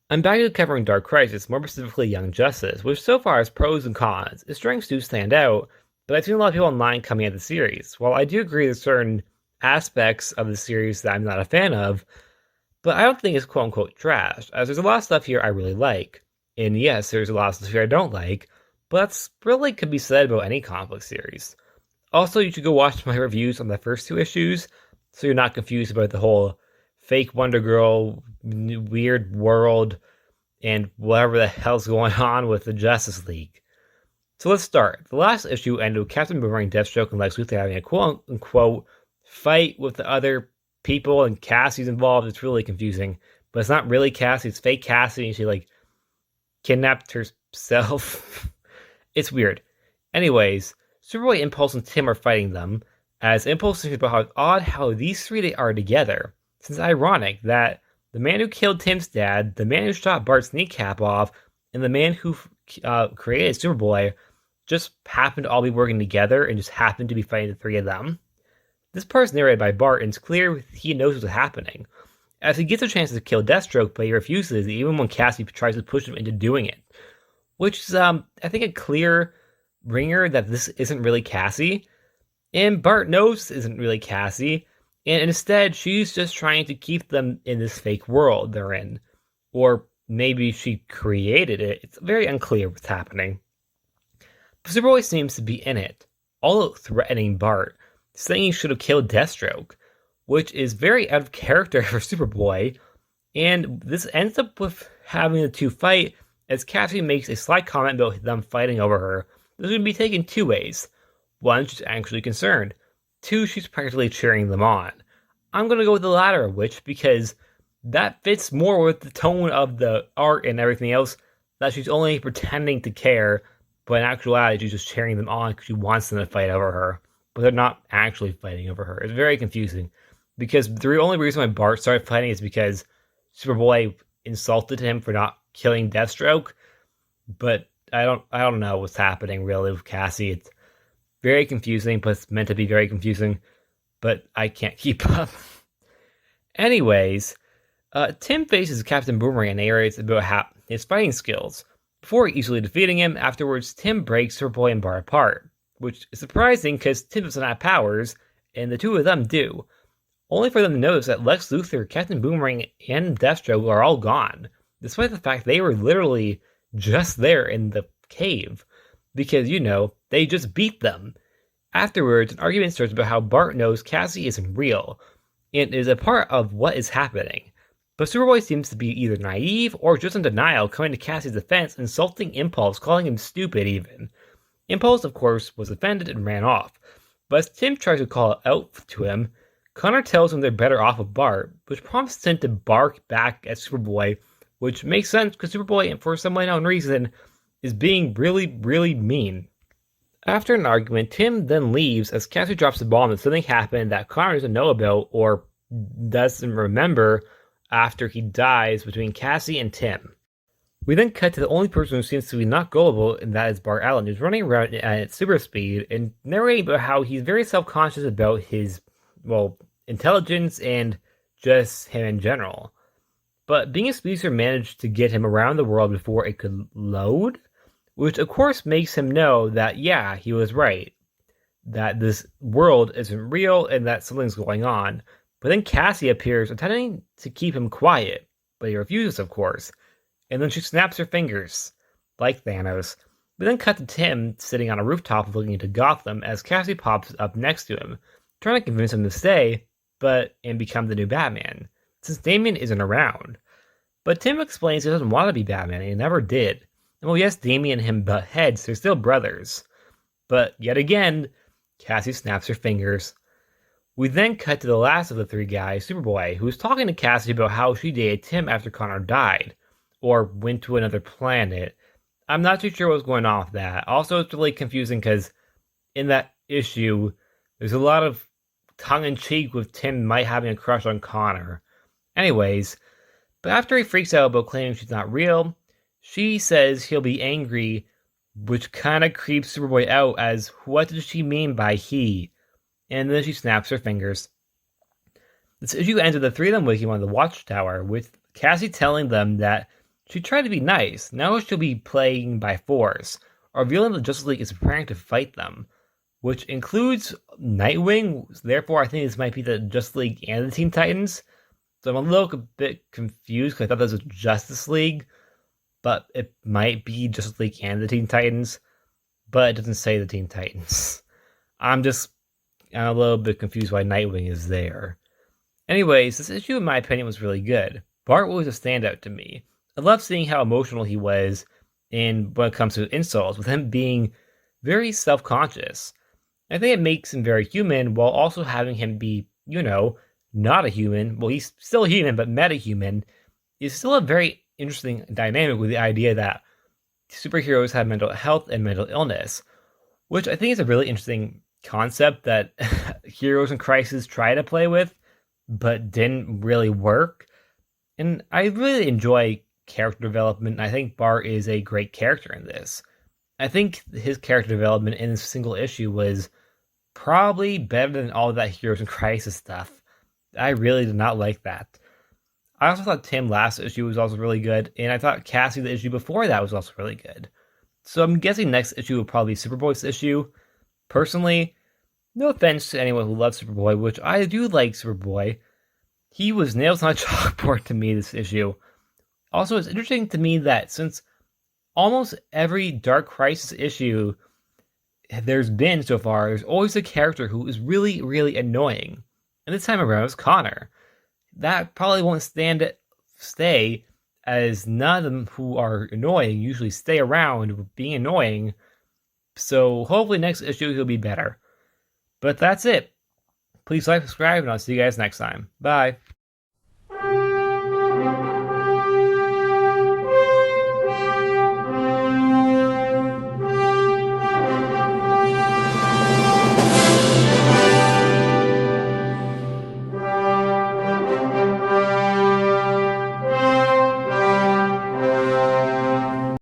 I'm back to covering Dark Crisis, more specifically Young Justice, which so far has pros and cons. Its strengths do stand out, but I've seen a lot of people online coming at the series. While I do agree with certain aspects of the series that I'm not a fan of, but I don't think it's quote unquote trash, as there's a lot of stuff here I really like. And yes, there's a lot of stuff here I don't like, but that's really could be said about any comic book series. Also, you should go watch my reviews on the first two issues, so you're not confused about the whole fake Wonder Girl, weird world, and whatever the hell's going on with the Justice League. So let's start. The last issue ended with Captain Boomerang, Deathstroke, and Lex Luthor having a quote unquote fight with the other people, and Cassie's involved. It's really confusing, but it's not really Cassie. It's fake Cassie, and she kidnapped herself. It's weird. Anyways, Superboy, Impulse, and Tim are fighting them, as Impulse thinks about how odd how these three are together. Since ironic that the man who killed Tim's dad, the man who shot Bart's kneecap off, and the man who created Superboy just happened to all be working together and just happened to be fighting the three of them. This part is narrated by Bart, and it's clear he knows what's happening, as he gets a chance to kill Deathstroke, but he refuses, even when Cassie tries to push him into doing it. Which is, I think, a clear ringer that this isn't really Cassie, and Bart knows this isn't really Cassie, and instead she's just trying to keep them in this fake world they're in. Or maybe she created it. It's very unclear what's happening. But Superboy seems to be in it, although threatening Bart, saying he should have killed Deathstroke, which is very out of character for Superboy, and this ends up with having the two fight, as Cassie makes a slight comment about them fighting over her. This would be taken two ways. One, she's actually concerned. Two, she's practically cheering them on. I'm going to go with the latter of which, because that fits more with the tone of the art and everything else, that she's only pretending to care, but in actuality, she's just cheering them on because she wants them to fight over her. But they're not actually fighting over her. It's very confusing, because the only reason why Bart started fighting is because Superboy insulted him for not killing Deathstroke. But I don't know what's happening really with Cassie. It's very confusing, but it's meant to be very confusing. But I can't keep up. Anyways, Tim faces Captain Boomerang and narrates about his fighting skills. Before easily defeating him, afterwards Tim breaks Superboy and Bart apart, which is surprising because Tim doesn't have powers, and the two of them do. Only for them to notice that Lex Luthor, Captain Boomerang, and Deathstroke are all gone, despite the fact they were literally just there in the cave, because, they just beat them. Afterwards, an argument starts about how Bart knows Cassie isn't real, and is a part of what is happening. But Superboy seems to be either naive or just in denial, coming to Cassie's defense, insulting Impulse, calling him stupid even. Impulse, of course, was offended and ran off, but as Tim tries to call out to him, Connor tells him they're better off with Bart, which prompts Tim to bark back at Superboy, which makes sense because Superboy, for some unknown reason, is being really, really mean. After an argument, Tim then leaves as Cassie drops the bomb that something happened that Connor doesn't know about or doesn't remember after he dies between Cassie and Tim. We then cut to the only person who seems to be not gullible, and that is Bart Allen, who's running around at super speed and narrating about how he's very self-conscious about his, intelligence and just him in general. But being a speedster managed to get him around the world before it could load, which of course makes him know that, yeah, he was right, that this world isn't real and that something's going on. But then Cassie appears, attempting to keep him quiet, but he refuses, of course. And then she snaps her fingers, like Thanos. We then cut to Tim sitting on a rooftop looking into Gotham as Cassie pops up next to him, trying to convince him to stay, and become the new Batman, since Damian isn't around. But Tim explains he doesn't want to be Batman, and he never did. And while yes, Damian and him butt heads, they're still brothers. But yet again, Cassie snaps her fingers. We then cut to the last of the three guys, Superboy, who was talking to Cassie about how she dated Tim after Connor died, or went to another planet. I'm not too sure what's going on with that. Also, it's really confusing because in that issue, there's a lot of tongue-in-cheek with Tim might having a crush on Connor. Anyways, but after he freaks out about claiming she's not real, she says he'll be angry, which kind of creeps Superboy out as what did she mean by he? And then she snaps her fingers. This issue ends with the three of them waking on the watchtower, with Cassie telling them that She tried to be nice, now she'll be playing by force, revealing that the Justice League is preparing to fight them, which includes Nightwing. Therefore, I think this might be the Justice League and the Teen Titans. So I'm a little bit confused because I thought this was Justice League, but it might be Justice League and the Teen Titans, but it doesn't say the Teen Titans. I'm a little bit confused why Nightwing is there. Anyways, this issue, in my opinion, was really good. Bart was a standout to me. I love seeing how emotional he was when it comes to insults, with him being very self-conscious. I think it makes him very human, while also having him be, not a human. Well, he's still human, but meta-human is still a very interesting dynamic with the idea that superheroes have mental health and mental illness, which I think is a really interesting concept that Heroes in Crisis try to play with, but didn't really work. And I really enjoy character development. I think Bart is a great character in this. I think his character development in this single issue was probably better than all that Heroes in Crisis stuff. I really did not like that. I also thought Tim last issue was also really good, and I thought Cassie the issue before that was also really good. So I'm guessing next issue will probably be Superboy's issue. Personally, no offense to anyone who loves Superboy, which I do like Superboy, he was nails on a chalkboard to me this issue. Also, it's interesting to me that since almost every Dark Crisis issue there's been so far, there's always a character who is really, really annoying. And this time around, it was Connor. That probably won't stay, as none of them who are annoying usually stay around being annoying. So hopefully next issue he'll be better. But that's it. Please like, subscribe, and I'll see you guys next time. Bye.